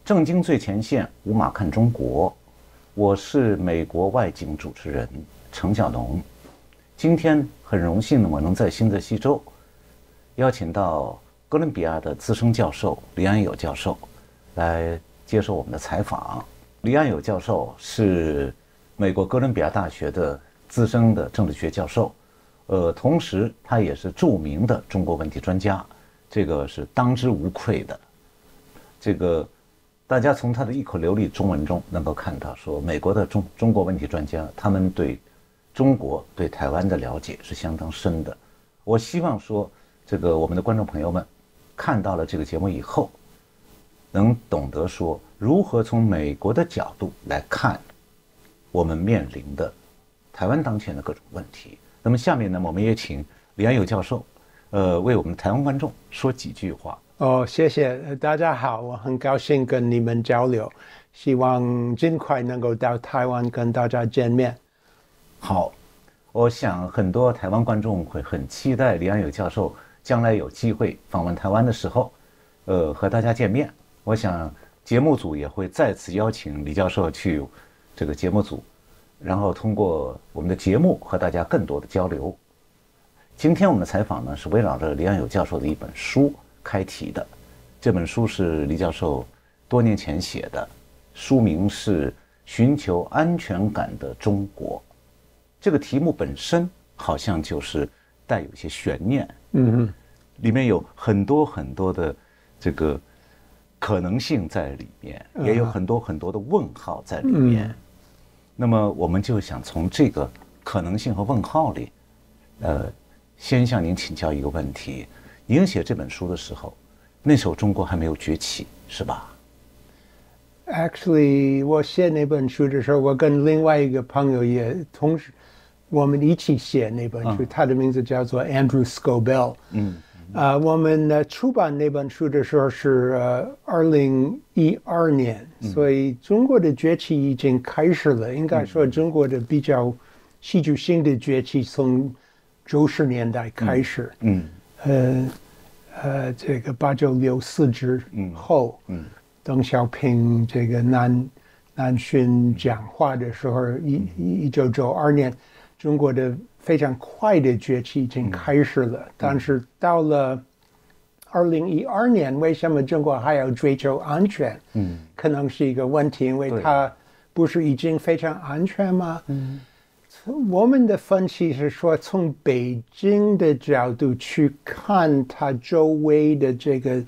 正经最前线，无马看中国，我是美国外景主持人程晓农。今天很荣幸呢，我能在新泽西州邀请到哥伦比亚的资深教授李安友教授来接受我们的采访。李安友教授是美国哥伦比亚大学的资深的政治学教授，同时他也是著名的中国问题专家，这个是当之无愧的。这个大家从他的一口流利中文中能够看到，说美国的中国问题专家，他们对中国对台湾的了解是相当深的。我希望说，这个我们的观众朋友们看到了这个节目以后，能懂得说如何从美国的角度来看我们面临的台湾当前的各种问题。那么下面呢，我们也请李安友教授，为我们的台湾观众说几句话。谢谢大家好，我很高兴跟你们交流，希望尽快能够到台湾跟大家见面。好，我想很多台湾观众会很期待李安友教授将来有机会访问台湾的时候，和大家见面。我想节目组也会再次邀请李教授去这个节目组，然后通过我们的节目和大家更多的交流。今天我们的采访呢，是围绕着李安友教授的一本书开题的。这本书是李教授多年前写的，书名是《寻求安全感的中国》。这个题目本身好像就是带有一些悬念，里面有很多很多的这个可能性在里面，也有很多很多的问号在里面。那么我们就想从这个可能性和问号里，先向您请教一个问题：您写这本书的时候，那时候中国还没有崛起，是吧？ Actually， 我写那本书的时候，我跟另外一个朋友也同时，我们一起写那本书，他的名字叫做 Andrew Scobell。我们出版那本书的时候是2012年，所以中国的崛起已经开始了。应该说，中国的比较戏剧性的崛起从90年代开始。这个8964之后，邓小平这个南巡讲话的时候，1992年，中国的非常快的崛起已经开始了。但是到了2012年，为什么中国还要追求安全？可能是一个问题，因为它不是已经非常安全吗？我们的分析是说，从北京的角度去看它周围的这个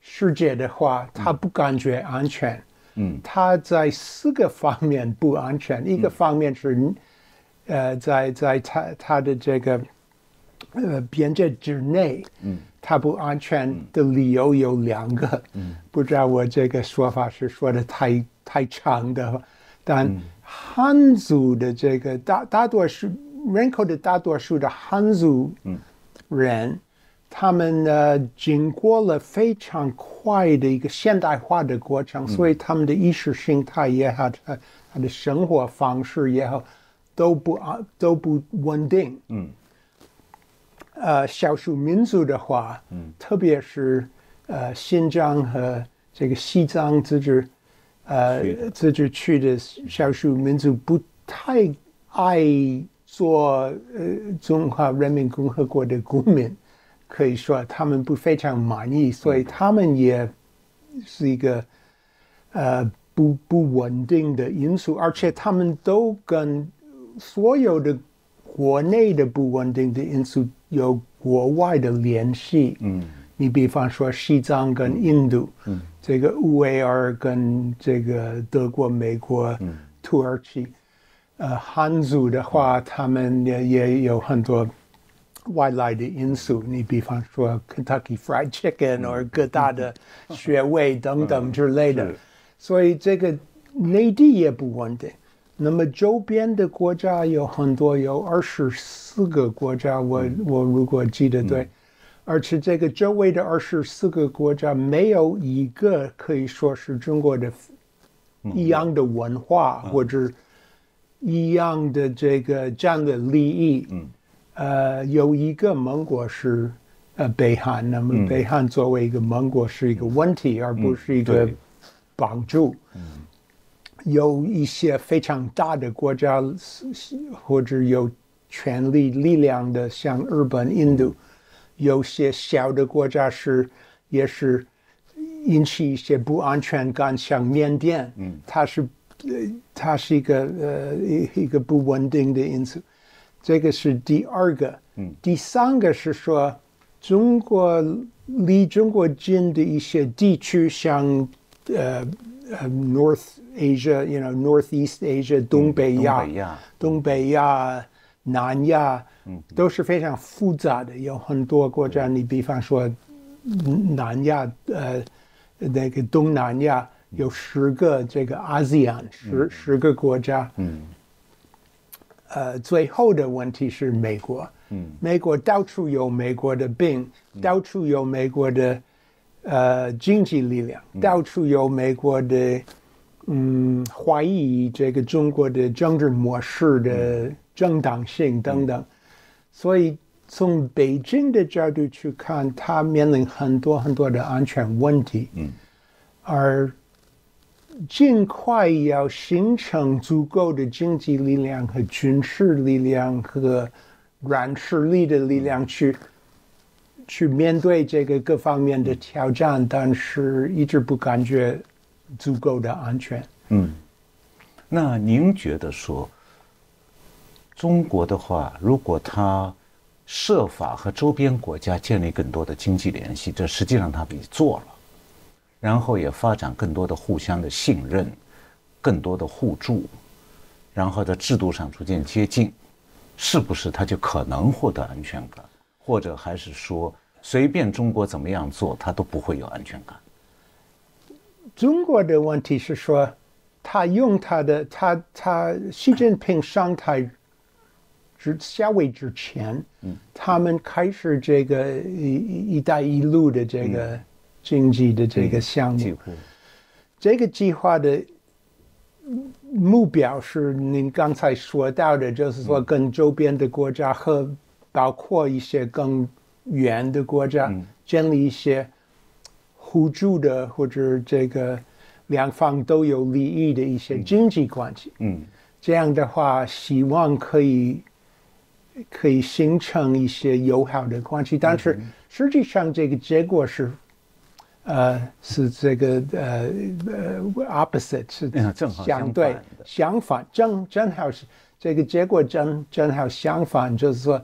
世界的话，它不感觉安全。它在4个方面不安全。一个方面是，在它的这个边界之内，它不安全的理由有2个。不知道我这个说法是说的太长的，但汉族的这个大多数人口的大多数的汉族人，他们经过了非常快的一个现代化的过程，所以他们的意识形态也好，他的生活方式也好，都不稳定。少数民族的话，特别是新疆和这个西藏自治区的少数民族不太爱做中华人民共和国的公民，可以说他们不非常满意，所以他们也是一个不稳定的因素，而且他们都跟所有的国内的不稳定的因素有国外的联系。你比方说西藏跟印度，这个乌维尔跟这个德国、美国、土耳其，汉族的话，他们也有很多外来的因素。你比方说 Kentucky Fried Chicken 或各大的学位等等之类的，所以这个内地也不稳定。那么周边的国家有很多，有24个国家，我如果记得对。而且这个周围的24个国家没有一个可以说是中国的一样的文化，或者一样的这个战略利益。有一个盟国是北韩，那么北韩作为一个盟国是一个问题，而不是一个帮助。有一些非常大的国家或者有权力力量的，像日本、印度，有些小的国家也是引起一些不安全感，像缅甸，它是一个不稳定的因素。这个是第二个。第三个是说，离中国近的一些地区，像North Asia，Northeast Asia， 东北亚、南亚，都是非常复杂的。有很多国家，你比方说南亚，那个东南亚有10个这个 ASEAN， 10个国家。最后的问题是美国。美国到处有美国的兵，到处有美国的经济力量，到处有美国的怀疑这个中国的政治模式的正当性等等。所以从北京的角度去看，它面临很多很多的安全问题。而尽快要形成足够的经济力量和军事力量和软实力的力量去面对这个各方面的挑战，但是一直不感觉足够的安全。那您觉得说，中国的话，如果它设法和周边国家建立更多的经济联系，这实际上它已做了。然后也发展更多的互相的信任，更多的互助，然后在制度上逐渐接近，是不是他就可能获得安全感？或者还是说随便中国怎么样做，他都不会有安全感？中国的问题是说，他习近平上台下位之前，他们开始这个一带一路的这个经济的这个项目，这个计划的目标是您刚才说到的，就是说跟周边的国家和包括一些更远的国家建立一些互助的或者这个两方都有利益的一些经济关系。这样的话，希望可以形成一些友好的关系，但是实际上这个结果是这个opposite， 是相对相反，正好是这个结果正好相反，就是说，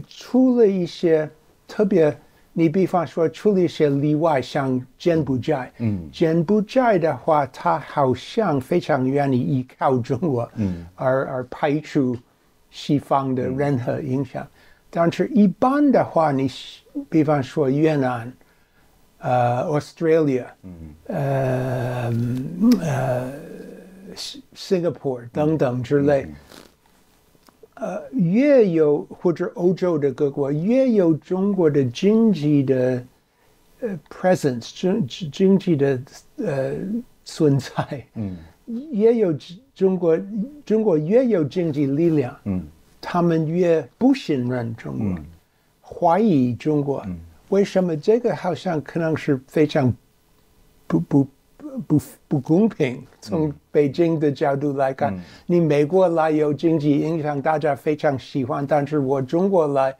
出了一些特别，你比方说出了一些例外，像柬埔寨，柬埔寨的话，它好像非常愿意依靠中国，而排除西方的任何影响，但是一般的话，你比方说越南。Australia， Singapore 等等之类，越有或者欧洲的各国越有中国的经济的presence， 经济的存在，也有中国越有经济力量，他们越不信任中国，怀疑中国。为什么这个好像可能是非常不公平？从北京的角度来看，你美国来有经济影响，大家非常喜欢，但是我中国来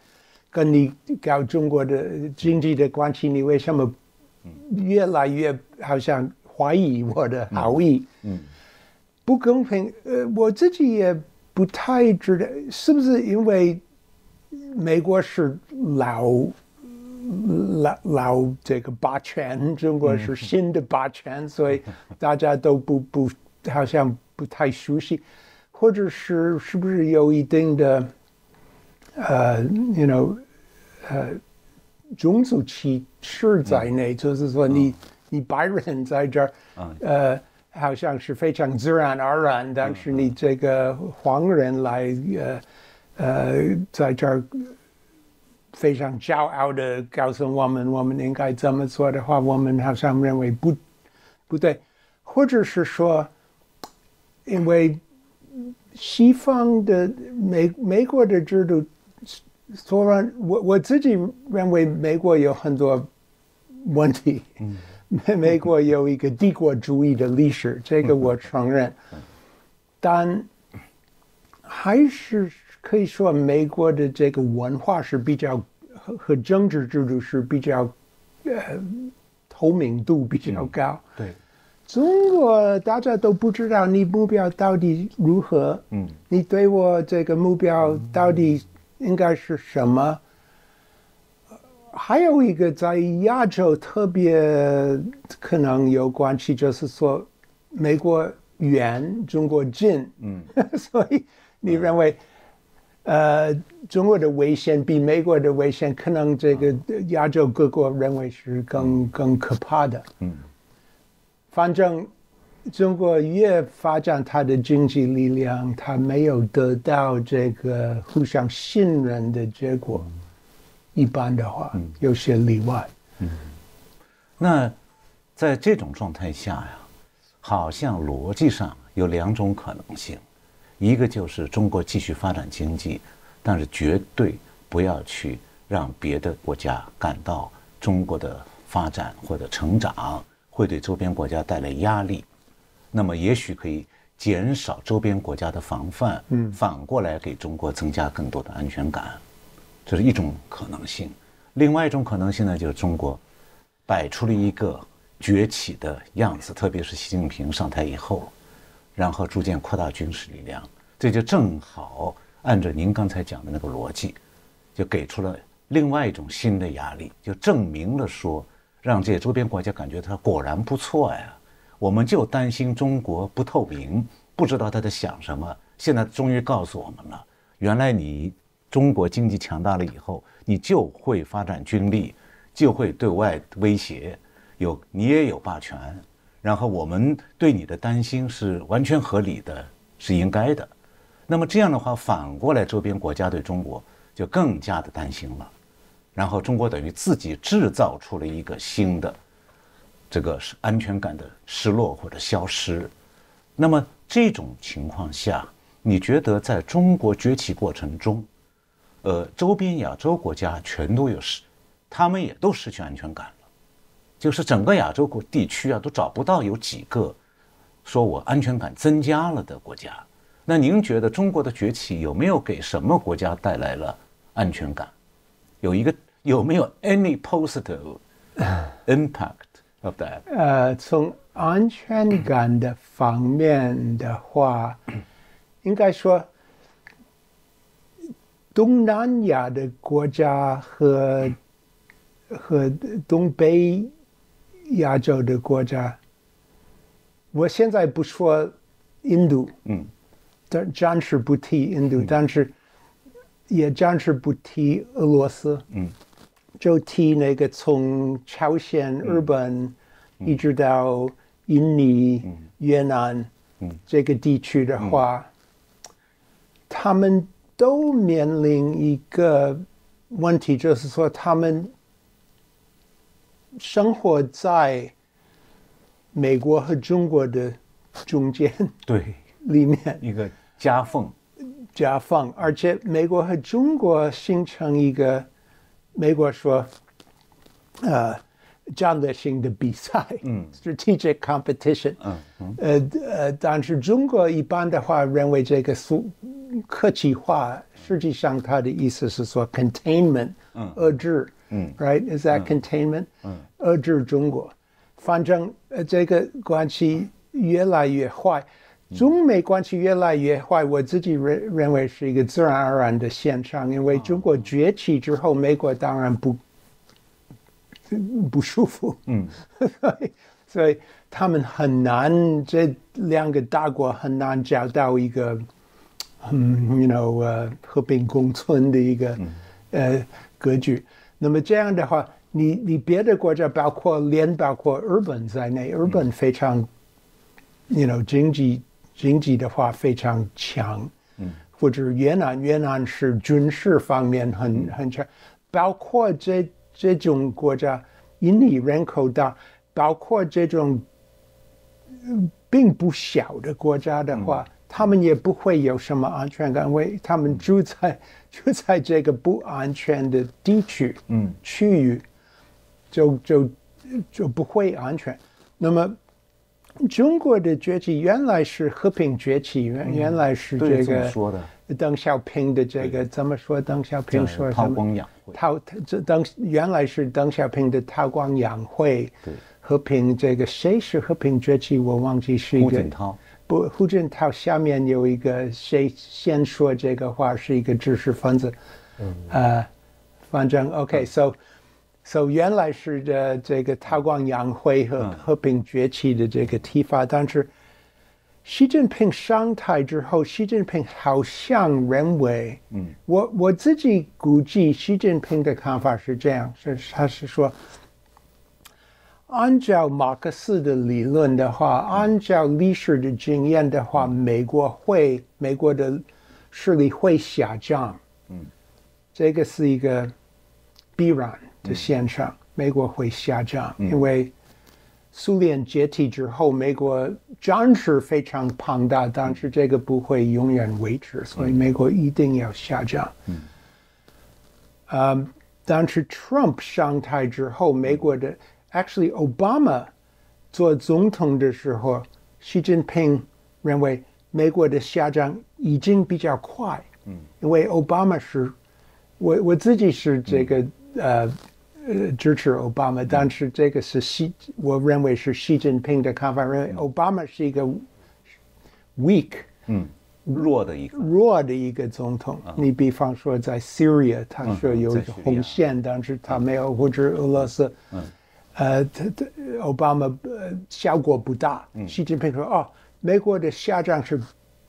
跟你搞中国的经济的关系，你为什么越来越好像怀疑我的好意？不公平。我自己也不太知道，是不是因为美国是老这个霸权，中国是新的霸权，所以大家都好像不太熟悉，或者是不是有一定的种族歧视在内，就是说你白人在这儿，好像是非常自然而然，但是你这个黄人来在这儿。非常骄傲的告诉我们应该这么做的话，我们好像认为不对，或者是说，因为西方的美国的制度，虽然我自己认为美国有很多问题，美国有一个帝国主义的历史，这个我承认，但还是可以说美国的这个文化是比较和政治制度是比较透明度比较高。对，中国大家都不知道你目标到底如何，你对我这个目标到底应该是什么？还有一个在亚洲特别可能有关系，就是说美国远，中国近，所以你认为，中国的危险比美国的危险，可能这个亚洲各国认为是更可怕的。反正中国越发展它的经济力量，它没有得到这个互相信任的结果。一般的话，有些例外。那在这种状态下呀，好像逻辑上有两种可能性，一个就是中国继续发展经济，但是绝对不要去让别的国家感到中国的发展或者成长会对周边国家带来压力，那么也许可以减少周边国家的防范，反过来给中国增加更多的安全感。这是一种可能性。另外一种可能性呢，就是中国摆出了一个崛起的样子，特别是习近平上台以后，然后逐渐扩大军事力量，这就正好按照您刚才讲的那个逻辑，就给出了另外一种新的压力，就证明了说，让这些周边国家感觉它果然不错呀。我们就担心中国不透明，不知道他在想什么，现在终于告诉我们了，原来你中国经济强大了以后，你就会发展军力，就会对外威胁，你也有霸权，然后我们对你的担心是完全合理的，是应该的。那么这样的话，反过来周边国家对中国就更加的担心了，然后中国等于自己制造出了一个新的这个安全感的失落或者消失。那么这种情况下，你觉得在中国崛起过程中，周边亚洲国家全都他们也都失去安全感了，就是整个亚洲地区啊，都找不到有几个说我安全感增加了的国家。那您觉得中国的崛起有没有给什么国家带来了安全感？有没有 any positive impact of that？从安全感的方面的话，应该说，东南亚的国家和东北亚洲的国家，我现在不说印度，暂时不提印度，但是也暂时不提俄罗斯，就提那个从朝鲜、日本一直到印尼、越南这个地区的话，他们都面临一个问题，就是说他们生活在美国和中国的中间，对，里面一个夹缝，而且美国和中国形成一个，美国说，战略性的比赛，strategic competition，但是中国一般的话认为这个客气话，实际上它的意思是说 containment，遏制，right？Is that containment？遏制中国，反正这个关系越来越坏，中美关系越来越坏，我自己认为是一个自然而然的现象，因为中国崛起之后，美国当然不舒服，所以他们很难，这两个大国很难找到一个和平共存的一个格局。那么这样的话，你别的国家包括日本在内，日本非常经济的话非常强，或者越南是军事方面很强，包括这种国家，印尼人口大，包括这种并不小的国家的话，他们也不会有什么安全感，因为他们住在这个不安全的地区、区域，就就不会安全。那么中国的崛起原来是和平崛起，原来是这个说的。邓小平的这个怎么说？邓小平说韬光养晦。原来是邓小平的韬光养晦。对。和平这个谁是和平崛起？我忘记是一个。胡锦涛。不，胡锦涛下面有一个谁先说这个话是一个知识分子。反正 OK，so 原来是这个韬光养晦和和平崛起的这个提法，但是习近平上台之后，习近平好像认为，我自己估计习近平的看法是这样，他是说，按照马克思的理论的话，按照历史的经验的话，美国的势力会下降，这个是一个必然的现象，美国会下降，因为苏联解体之后，美国战事非常庞大，但是这个不会永远维持，所以美国一定要下降。但是 Trump 上台之后，美国的 actually Obama 做总统的时候，习近平认为美国的下降已经比较快，因为 Obama 是我自己是这个支持奥巴马，但是这个是我认为是习近平的看法，认为奥巴马是一个 weak，弱的一个总统。你比方说在 Syria， 他说有一个红线，但是他没有，或者俄罗斯，奥巴马效果不大。习近平说美国的下降是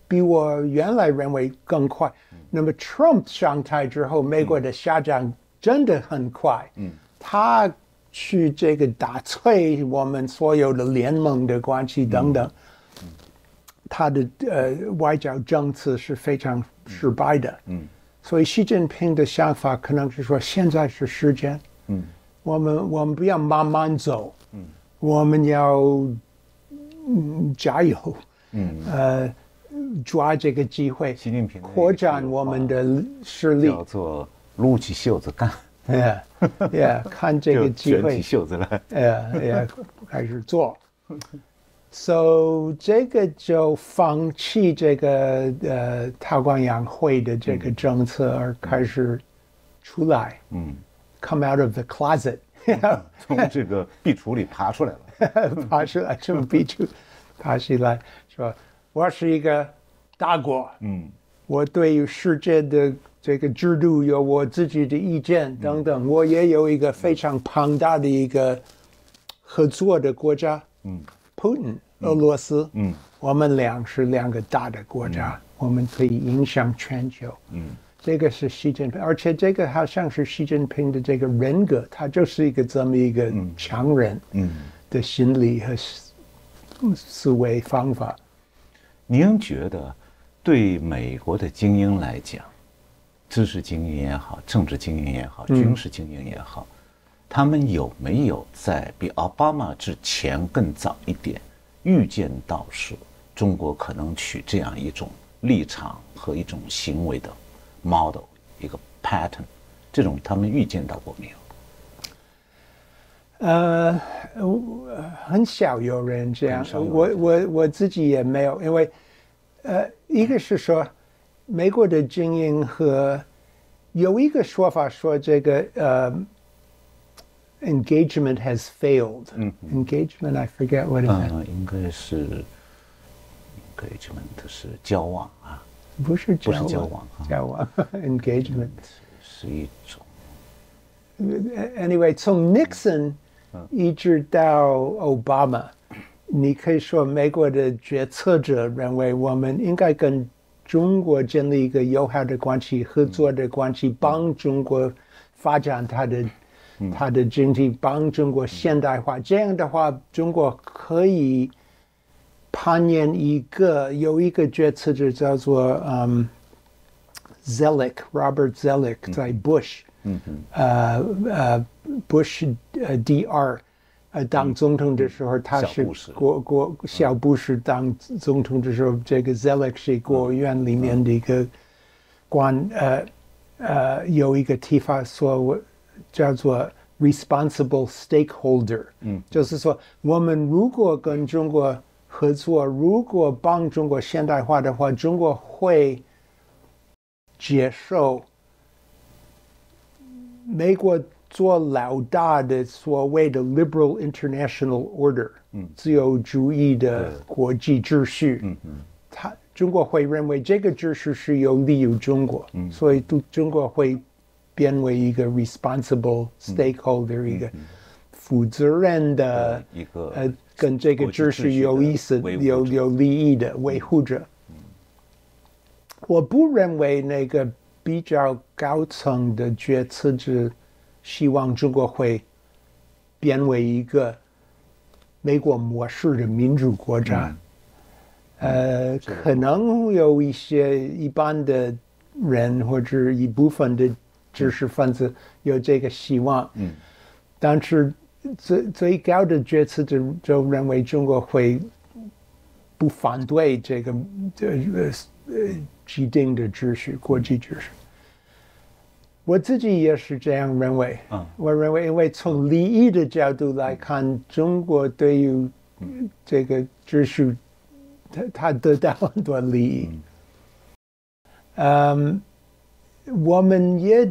比我原来认为更快。那么 Trump 上台之后，美国的下降真的很快。他去这个打碎我们所有的联盟的关系等等，他的外交政策是非常失败的。所以习近平的想法可能是说，现在是时间，我们不要慢慢走，我们要加油，抓这个机会，习近平扩展我们的势力，叫做撸起袖子干。看这个机会，卷起袖子来，开始做。So 这个就放弃这个韬光养晦的这个政策，而开始出来，come out of the closet， 从这个壁橱里爬出来了，爬出来，从壁橱爬起来，说我是一个大国，我对于世界的这个制度有我自己的意见等等，我也有一个非常庞大的一个合作的国家，Putin 俄罗斯，我们俩是两个大的国家，我们可以影响全球，这个是习近平，而且这个好像是习近平的这个人格，他就是一个这么一个强人的心理和思维方法。您觉得对美国的精英来讲，知识精英也好，政治精英也好，军事精英也好，他们有没有在比奥巴马之前更早一点预见到是中国可能取这样一种立场和一种行为的 model， 一个 pattern， 这种他们预见到过没有？很少有人这样，我自己也没有，因为一个是说美国的精英和有一个说法说这个engagement has failed。engagement I forget what it is。应该是 engagement 是交往啊，不是交往，交往engagement 是一种。Anyway， 从 Nixon 一直到 Obama，你可以说美国的决策者认为我们应该跟中国建立一个友好的关系、合作的关系，帮中国发展它的经济，帮中国现代化。这样的话，中国可以攀岩有一个决策者叫做Robert Zoellick， 在 Bush DR。当总统的时候，他是小布什当总统的时候，这个 Zoellick 是国务院里面的一个有一个提法说，叫做 responsible stakeholder，就是说，我们如果跟中国合作，如果帮中国现代化的话，中国会接受美国做老大的所谓的 liberal international order，自由主义的国际秩序，中国会认为这个秩序是有利于中国，所以中国会变为一个 responsible stakeholder，一个负责任的一个跟这个秩序有意思、有利益的维护者。我不认为那个比较高层的决策者希望中国会变为一个美国模式的民主国家。可能有一些一般的人或者一部分的知识分子有这个希望，但是最高的决策者就认为中国会不反对这个既定的秩序、国际秩序。我自己也是这样认为。我认为，因为从利益的角度来看，中国对于这个秩序，他得到很多利益。我们也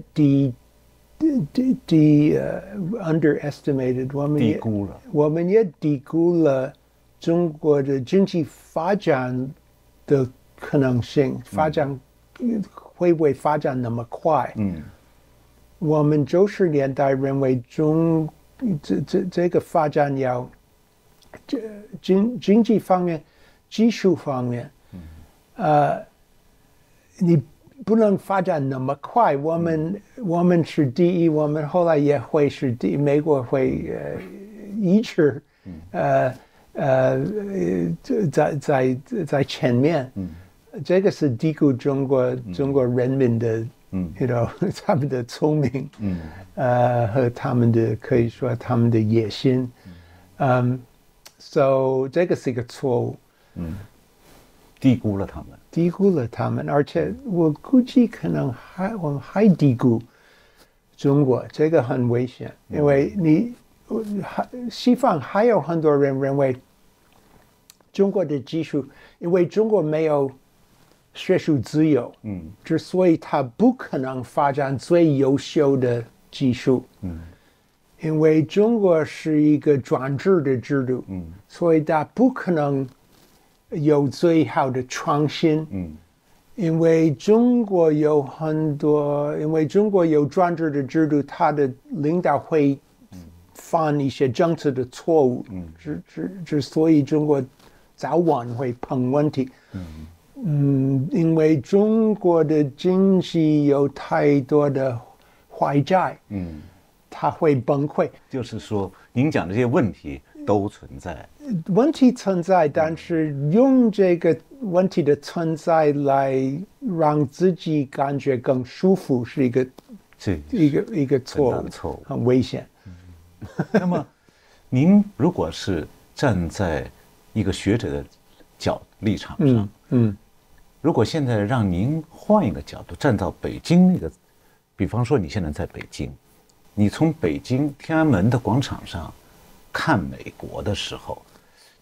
underestimated， 我们也低估了中国的经济发展的可能性，会不会发展那么快？我们90年代认为这个发展要经济方面、技术方面，你不能发展那么快。我们是第一，我们后来也会是第一，美国会一直在前面。这个是低估中国人民的他们的聪明，和他们的可以说他们的野心，so 这个是一个错误，低估了他们，而且我估计可能我们还低估中国，这个很危险，因为西方还有很多人认为中国的技术，因为中国没有学术自由，之所以它不可能发展最优秀的技术，因为中国是一个专制的制度，所以它不可能有最好的创新，因为中国有专制的制度，它的领导会犯一些政策的错误，之所以中国早晚会碰问题。因为中国的经济有太多的坏债，它会崩溃。就是说，您讲的这些问题都存在。问题存在，但是用这个问题的存在来让自己感觉更舒服，是一个错误，很危险。那么，您如果是站在一个学者的立场上，如果现在让您换一个角度，站到北京比方说你现在在北京，你从北京天安门的广场上看美国的时候，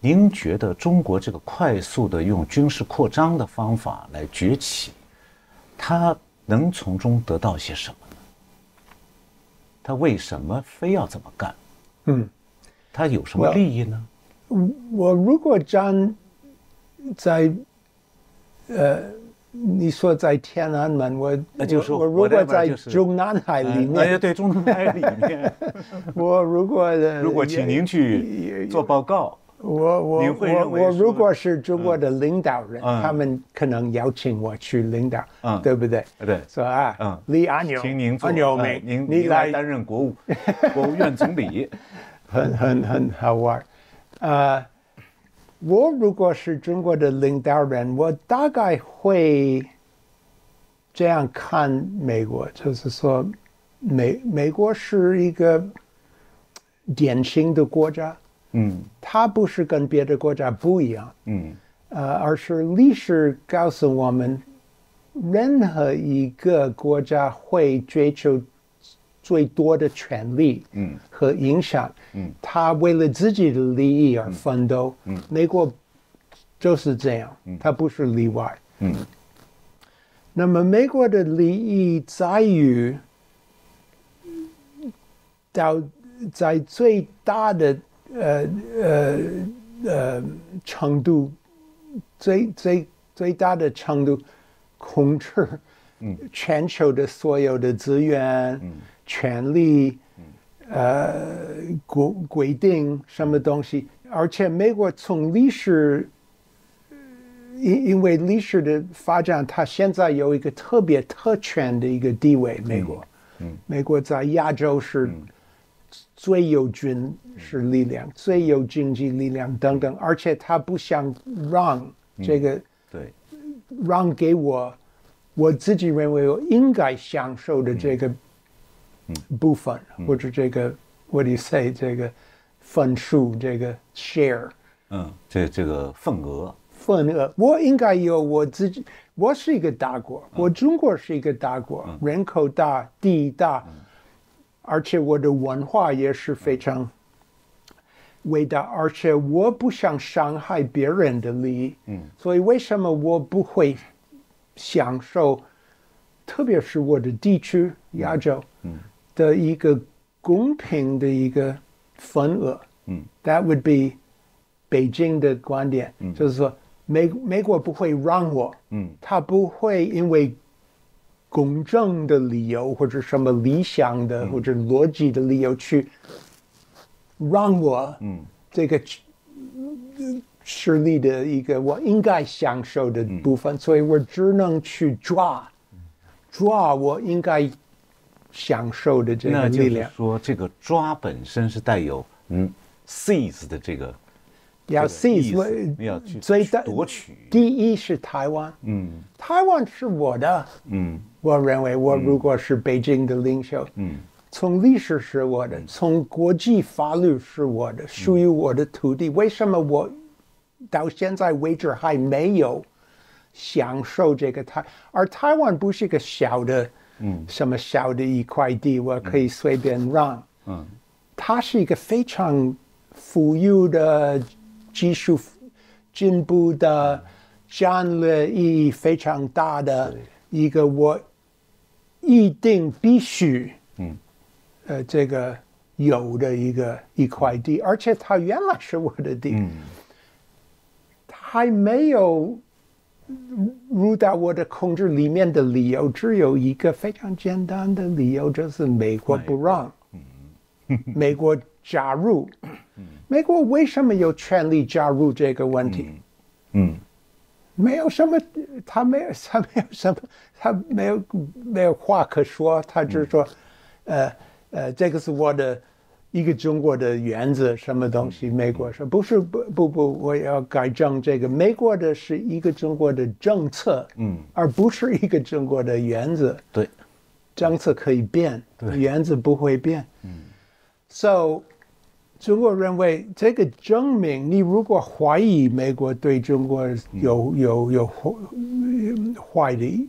您觉得中国这个快速的用军事扩张的方法来崛起，它能从中得到些什么呢？它为什么非要这么干？它有什么利益呢？我如果站在你说在天安门，我如果在中南海里面，对，中南海里面，我如果请您去做报告，我如果是中国的领导人，他们可能邀请我去领导，对不对？对，说李阿牛，请您阿牛妹，您来担任国务院总理，很好玩，我如果是中国的领导人，我大概会这样看美国，就是说，美国是一个典型的国家，它不是跟别的国家不一样，而是历史告诉我们，任何一个国家会追求最多的权利和影响，他为了自己的利益而奋斗，美国就是这样，他不是例外。那么美国的利益在于在最大的程度，最大的程度控制全球的所有的资源、权利，规定什么东西，而且美国从历史。因为历史的发展，它现在有一个特别特权的一个地位。美国在亚洲是最有军事力量、最有经济力量等等，而且它不想让这个让给我自己认为我应该享受的这个部分，或者这个 what do you say 这个分数，这个 share， 这个份额。我应该有我自己。我是一个大国，我中国是一个大国，人口大，地大，而且我的文化也是非常伟大，而且我不想伤害别人的利益。所以为什么我不会享受，特别是我的地区亚洲的一个公平的一个份额？That would be 北京的观点，就是说。美国不会让我，他不会因为公正的理由或者什么理想的或者逻辑的理由去让我，这个势力的一个我应该享受的部分，所以我只能去抓我应该享受的这个力量。那就是说，这个抓本身是带有seize 的这个。要 seize， 要去夺取。第一是台湾，台湾是我的，我认为我如果是北京的领袖，从历史是我的，从国际法律是我的，属于我的土地。为什么我到现在为止还没有享受这个而台湾不是一个小的，什么小的一块地，我可以随便让，它是一个非常富裕的。技术进步的、战略意义非常大的一个，我一定必须，这个有的一块地，而且它原来是我的地，还没有入到我的控制里面的理由，只有一个非常简单的理由，就是美国不让，美国加入。美国为什么有权利加入这个问题？没有什么，他没有话可说，他只说，这个是我的一个中国的原则，什么东西？美国说不是，不，我要改正这个，美国的是一个中国的政策，而不是一个中国的原则。对，政策可以变，原则不会变。So。中国认为这个证明，你如果怀疑美国对中国有坏的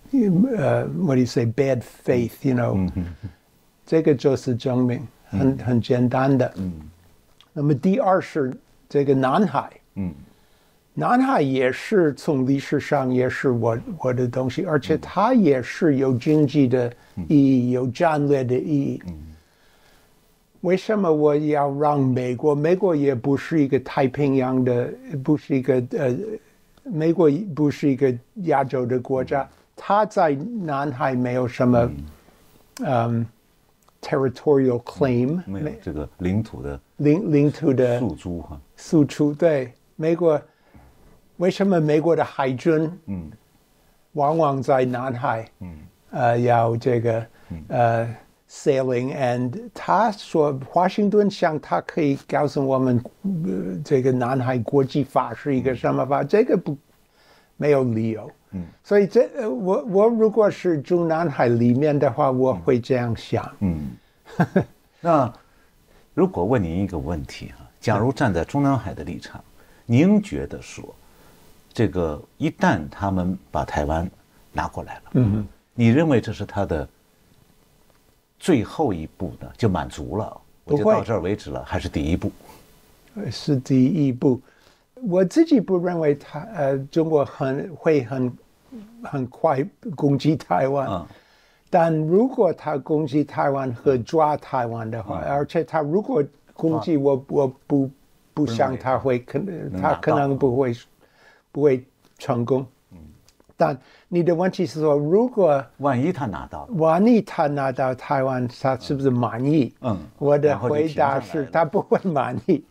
，what do you say bad faith， you know，这个就是证明，很简单的。那么第二是这个南海，南海也是从历史上也是我的东西，而且它也是有经济的意义，有战略的意义。为什么我要让美国也不是一个太平洋的，不是一个美国不是一个亚洲的国家，它在南海没有什么territorial claim， 没有这个领土的诉诸哈。诉诸对美国，为什么美国的海军往往在南海要这个sailing and 他说华盛顿想他可以告诉我们这个南海国际法是一个什么法，这个没有理由。所以我如果是中南海里面的话，我会这样想。那如果问您一个问题假如站在中南海的立场，您觉得说这个一旦他们把台湾拿过来了，你认为这是他的最后一步呢就满足了，我就到这儿为止了，还是第一步？是第一步。我自己不认为中国会很快攻击台湾，但如果他攻击台湾和抓台湾的话，而且他如果攻击我不想他可能不会成功。但你的问题是说，如果万一他拿到台湾，他是不是满意？我的回答是他不会满意。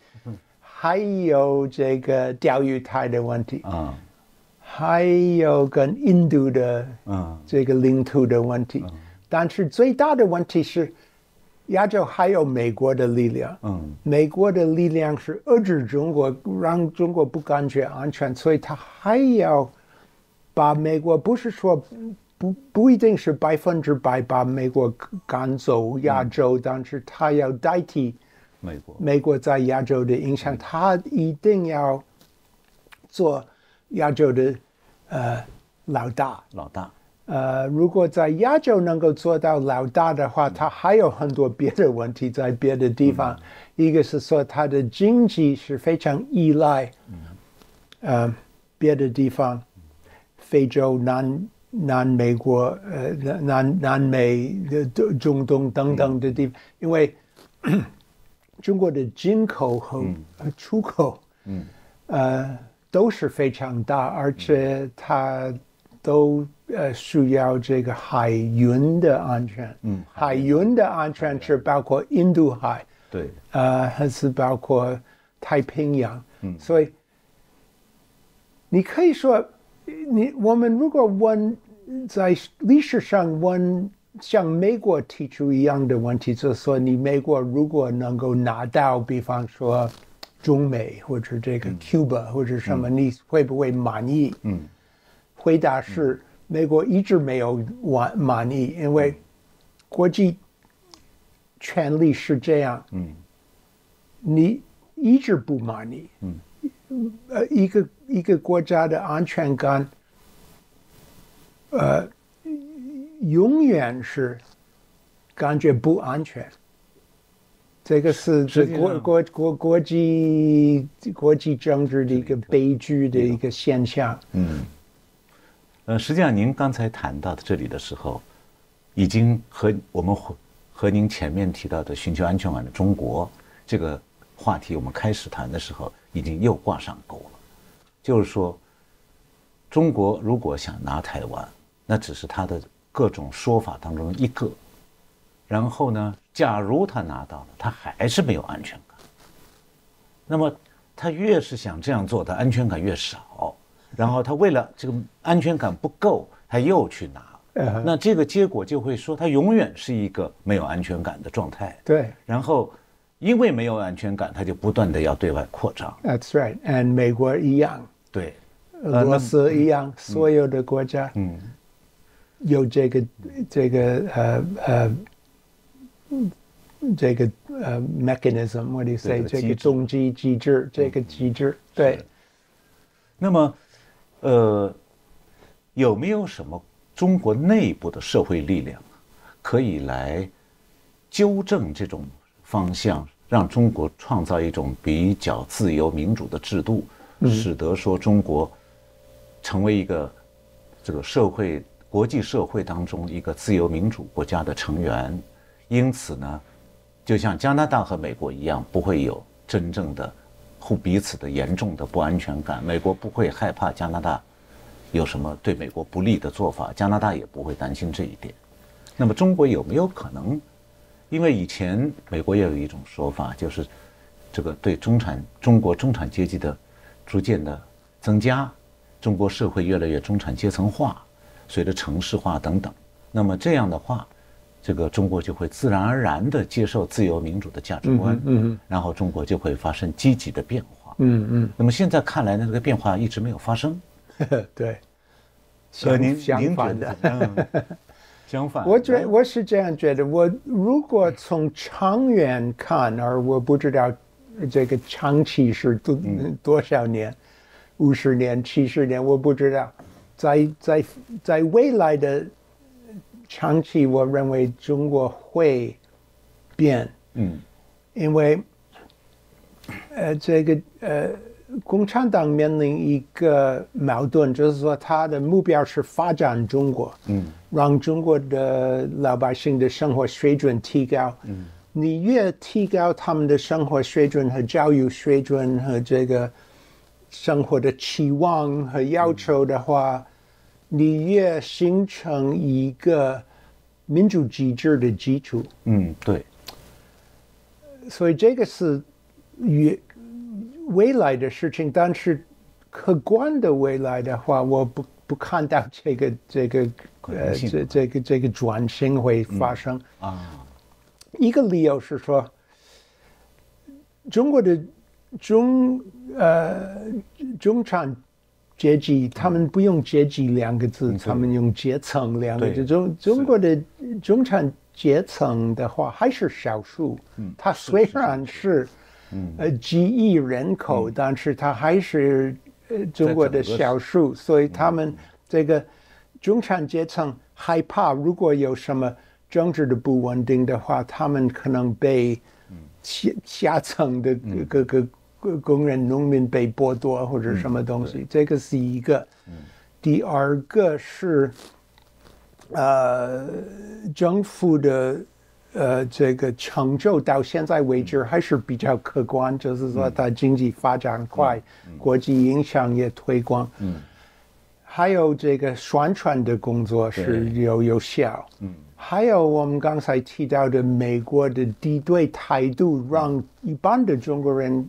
还有这个钓鱼台的问题，还有跟印度的这个领土的问题，但是最大的问题是，亚洲还有美国的力量，美国的力量是遏制中国，让中国不感觉安全，所以他还要把美国不是说不一定是100%把美国赶走亚洲，但是他要代替美国在亚洲的影响，他一定要做亚洲的老大。如果在亚洲能够做到老大的话，他还有很多别的问题在别的地方。一个是说他的经济是非常依赖别的地方，非洲、南美国、南美、中东等等的地方，因为中国的进口和出口，都是非常大，而且它都需要这个海运的安全。海运的安全是包括印度海，对，还是包括太平洋。所以你可以说，我们如果在历史上像美国提出一样的问题，就是说你美国如果能够拿到，比方说中美或者这个 Cuba 或者什么，你会不会满意？回答是美国一直没有满意，因为国际权力是这样，你一直不满意，一个国家的安全感，永远是感觉不安全，这个是国际政治的一个悲剧的一个现象。实际上您刚才谈到的这里的时候，已经和您前面提到的寻求安全感的中国这个话题，我们开始谈的时候已经又挂上钩了。就是说，中国如果想拿台湾，那只是他的各种说法当中一个，然后呢，假如他拿到了，他还是没有安全感，那么他越是想这样做，他安全感越少，然后他为了这个安全感不够，他又去拿，那这个结果就会说他永远是一个没有安全感的状态。对，然后因为没有安全感，他就不断的要对外扩张。That's right， and 美国一样，对，俄罗斯一样，所有的国家，有这个mechanism， what do you say？ 这个动机机制，这个机制，对。那么，有没有什么中国内部的社会力量可以来纠正这种方向，让中国创造一种比较自由民主的制度，使得说中国成为一个这个国际社会当中一个自由民主国家的成员，因此呢，就像加拿大和美国一样，不会有真正的彼此的严重的不安全感。美国不会害怕加拿大有什么对美国不利的做法，加拿大也不会担心这一点。那么中国有没有可能？因为以前美国也有一种说法，就是这个对中国中产阶级的逐渐的增加，中国社会越来越中产阶层化，随着城市化等等，那么这样的话，这个中国就会自然而然地接受自由民主的价值观，然后中国就会发生积极的变化。那么现在看来呢，这个变化一直没有发生。对，相反的，相反。我是这样觉得，我如果从长远看，而我不知道这个长期是多少年，50年、70年，我不知道。在未来的长期我认为中国会变，因为共产党面临一个矛盾，就是说他的目标是发展中国，让中国的老百姓的生活水准提高。你越提高他们的生活水准和教育水准和这个生活的期望和要求的话，你越形成一个民主机制的基础。对。所以这个是未来的事情，但是客观的未来的话，我不看到这个转型会发生。一个理由是说，中国的中产阶级，他们不用阶级两个字，他们用阶层两个字。中国的中产阶层的话还是少数，它虽然是几亿人口，但是它还是中国的少数，所以他们这个中产阶层害怕，如果有什么政治的不稳定的话，他们可能被下层的各个工人、农民被剥夺或者什么东西，这个是一个。第二个是政府的这个成就到现在为止还是比较客观，就是说它经济发展快，国际影响也推广，还有这个宣传的工作是有效，还有我们刚才提到的美国的敌对态度，让一般的中国人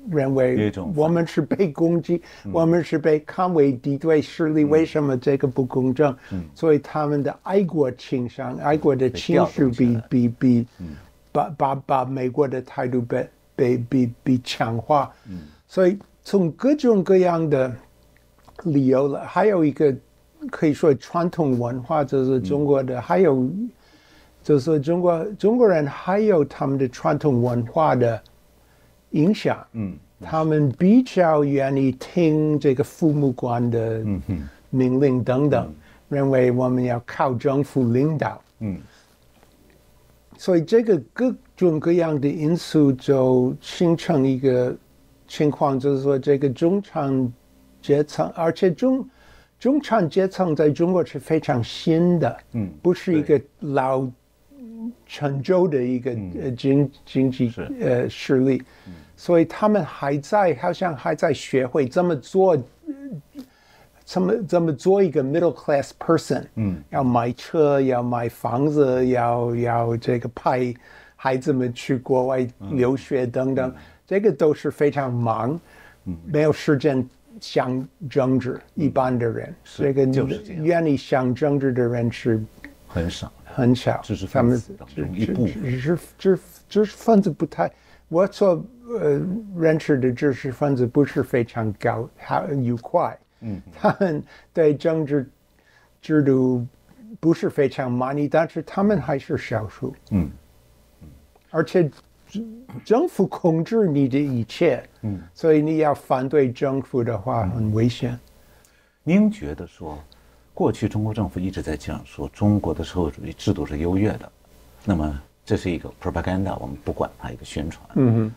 认为我们是被攻击，我们是被看为敌对势力，为什么这个不公正？所以他们的爱国倾向、爱国的情绪比把美国的态度被强化。所以从各种各样的理由了，还有一个可以说传统文化，就是中国的，还有就是中国人还有他们的传统文化的影响，他们比较愿意听这个父母官的命令等等，认为我们要靠政府领导，所以这个各种各样的因素就形成一个情况，就是说这个中产阶层，而且中产阶层在中国是非常新的，不是一个老陈旧的一个经济势力，所以他们好像还在学会怎么做一个 middle class person，要买车，要买房子，要这个派孩子们去国外留学等等，这个都是非常忙，没有时间想政治。一般的人，这个愿意想政治的人是很少，知识分子当中一部分，知识分子不太，我所认识的知识分子不是非常高，愉快，他们对政治制度不是非常满意，但是他们还是少数，而且政府控制你的一切，所以你要反对政府的话很危险。您觉得说，过去中国政府一直在讲说中国的社会主义制度是优越的，那么这是一个 propaganda， 我们不管它一个宣传。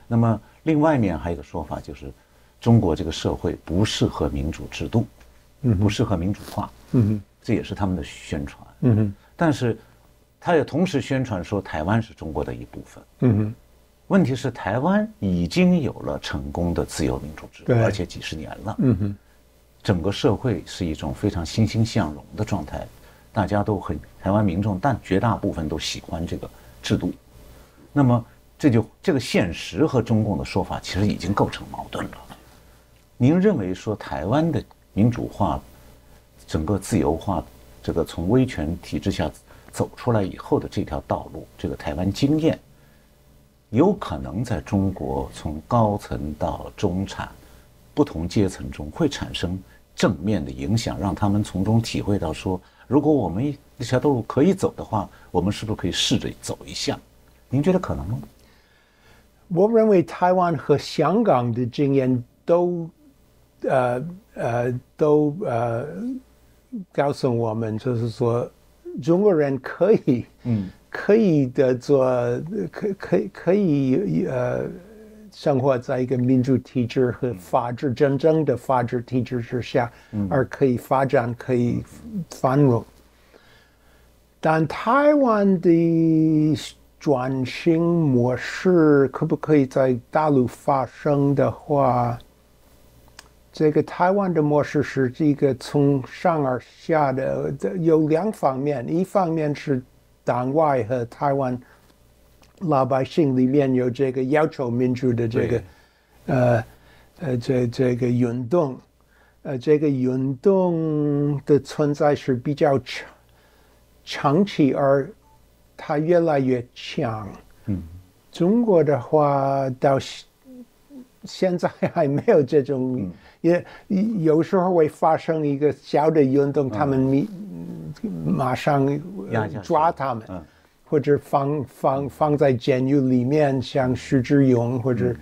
那么另外面还有一个说法，就是中国这个社会不适合民主制度，不适合民主化。这也是他们的宣传。但是他也同时宣传说台湾是中国的一部分。问题是台湾已经有了成功的自由民主制度，而且几十年了。整个社会是一种非常欣欣向荣的状态，大家都台湾民众，但绝大部分都喜欢这个制度。那么这个现实和中共的说法其实已经构成矛盾了。您认为说台湾的民主化、整个自由化，这个从威权体制下走出来以后的这条道路，这个台湾经验，有可能在中国从高层到中产不同阶层中会产生正面的影响，让他们从中体会到说，如果我们这条道路可以走的话，我们是不是可以试着走一下？您觉得可能吗？我认为台湾和香港的经验都告诉我们，就是说中国人可以可以生活在一个民主体制和法治真正的法治体制之下，而可以发展，可以繁荣。但台湾的转型模式可不可以在大陆发生的话，这个台湾的模式是一个从上而下的，有两方面，一方面是党外和台湾老百姓里面有这个要求民主的这个这个运动，这个运动的存在是比较长期，而它越来越强。中国的话到现在还没有这种，也有时候会发生一个小的运动，他们马上抓他们。或者放在监狱里面，像徐志勇，或者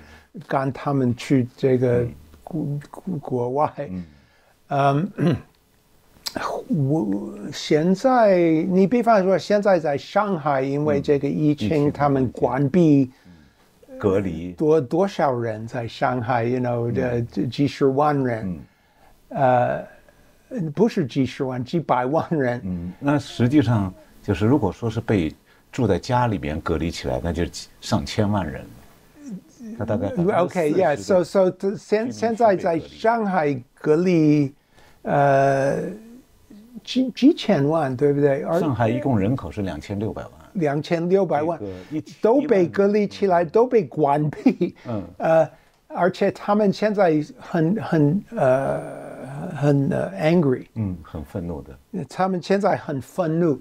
赶他们去这个国外。我现在，你比方说，现在在上海，因为这个疫情，他们关闭隔离多少人在上海 ，you know 的几十万人，不是几十万，几百万人。那实际上就是如果说是被住在家里边隔离起来，那就是上千万人。他大概 OK，yeah，so 现在在上海隔离，几千万，对不对？上海一共人口是2600万，2600万都被隔离起来，都被关闭。而且他们现在很angry，很愤怒的。他们现在很愤怒。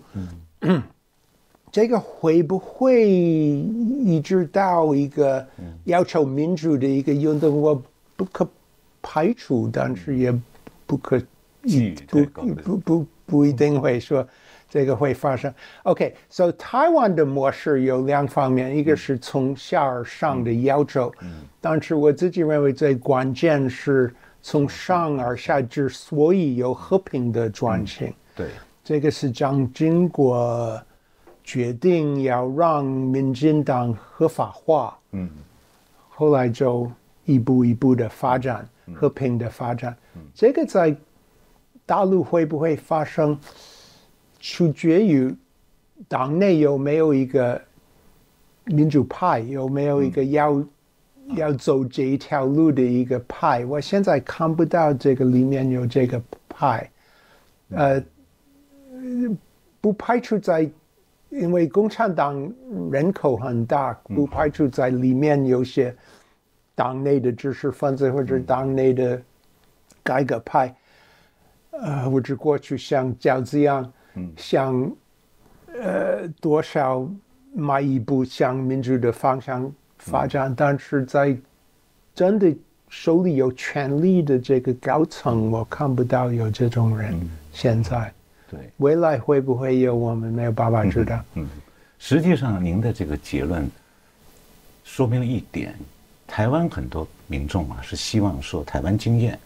这个会不会一直到一个要求民主的一个运动？我不可排除，但是也不可不一定会说这个会发生。OK，so 台湾的模式有两方面，一个是从下而上的要求，但是我自己认为最关键是从上而下，之所以有和平的转型。对，这个是蒋经国决定要让民进党合法化，后来就一步一步的发展，和平的发展。这个在大陆会不会发生，取决于党内有没有一个民主派，有没有一个要走这一条路的一个派。我现在看不到这个里面有这个派，不排除在。因为共产党人口很大，不排除在里面有些党内的知识分子或者党内的改革派，或者过去像饺子一样，想多少迈一步向民主的方向发展，但是在真的手里有权力的这个高层，我看不到有这种人现在。对，未来会不会有，我们没有办法知道。实际上您的这个结论说明了一点，台湾很多民众是希望说台湾经验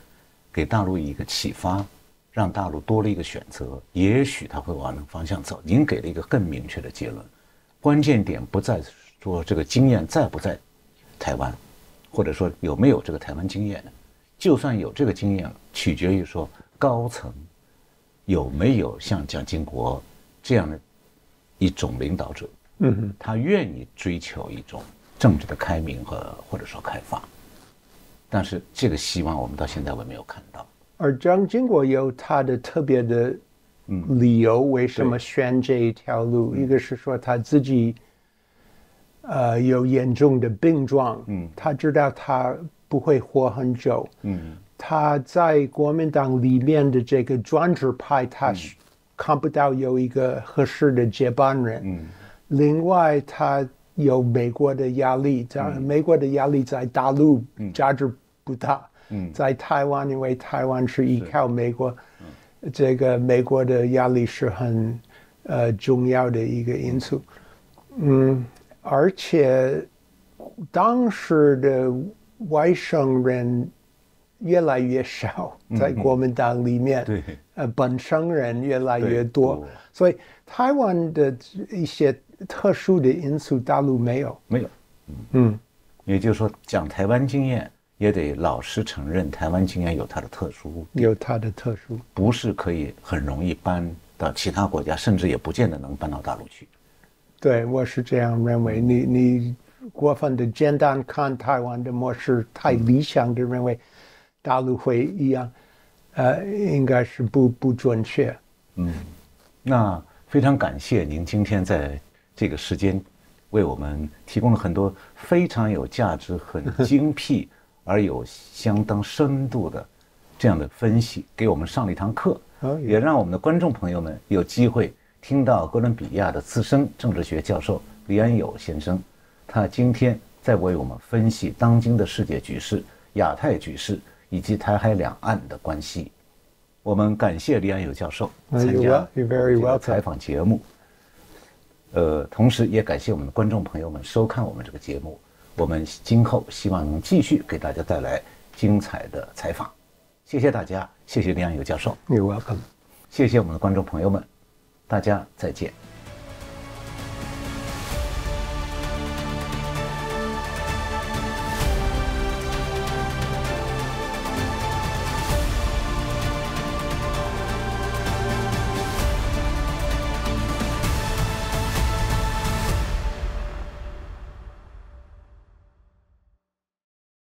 给大陆一个启发，让大陆多了一个选择，也许他会往那个方向走。您给了一个更明确的结论，关键点不在说这个经验在不在台湾，或者说有没有这个台湾经验，就算有这个经验，取决于说高层有没有像蒋经国这样的一种领导者，他愿意追求一种政治的开明或者说开放，但是这个希望我们到现在我没有看到。而蒋经国有他的特别的理由，为什么选这一条路？一个是说他自己有严重的病状，他知道他不会活很久，他在国民党里面的这个专制派，他看不到有一个合适的接班人。另外，他有美国的压力，美国的压力在大陆价值不大，在台湾，因为台湾是依靠美国，这个美国的压力是很重要的一个因素。而且当时的外省人越来越少，在国民党里面，对，本省人越来越多，对，所以台湾的一些特殊的因素，大陆没有。没有，也就是说，讲台湾经验，也得老实承认，台湾经验有它的特殊，有它的特殊，不是可以很容易搬到其他国家，甚至也不见得能搬到大陆去。对，我是这样认为。你过分的简单看台湾的模式，太理想的认为大陆会一样，应该是不准确。那非常感谢您今天在这个时间为我们提供了很多非常有价值、很精辟而有相当深度的这样的分析，给我们上了一堂课，也让我们的观众朋友们有机会听到哥伦比亚的资深政治学教授李安友先生，他今天在为我们分析当今的世界局势、亚太局势以及台海两岸的关系。我们感谢李安友教授参加这个采访节目，同时也感谢我们的观众朋友们收看我们这个节目。我们今后希望能继续给大家带来精彩的采访。谢谢大家，谢谢李安友教授。 You're welcome。谢谢我们的观众朋友们，大家再见。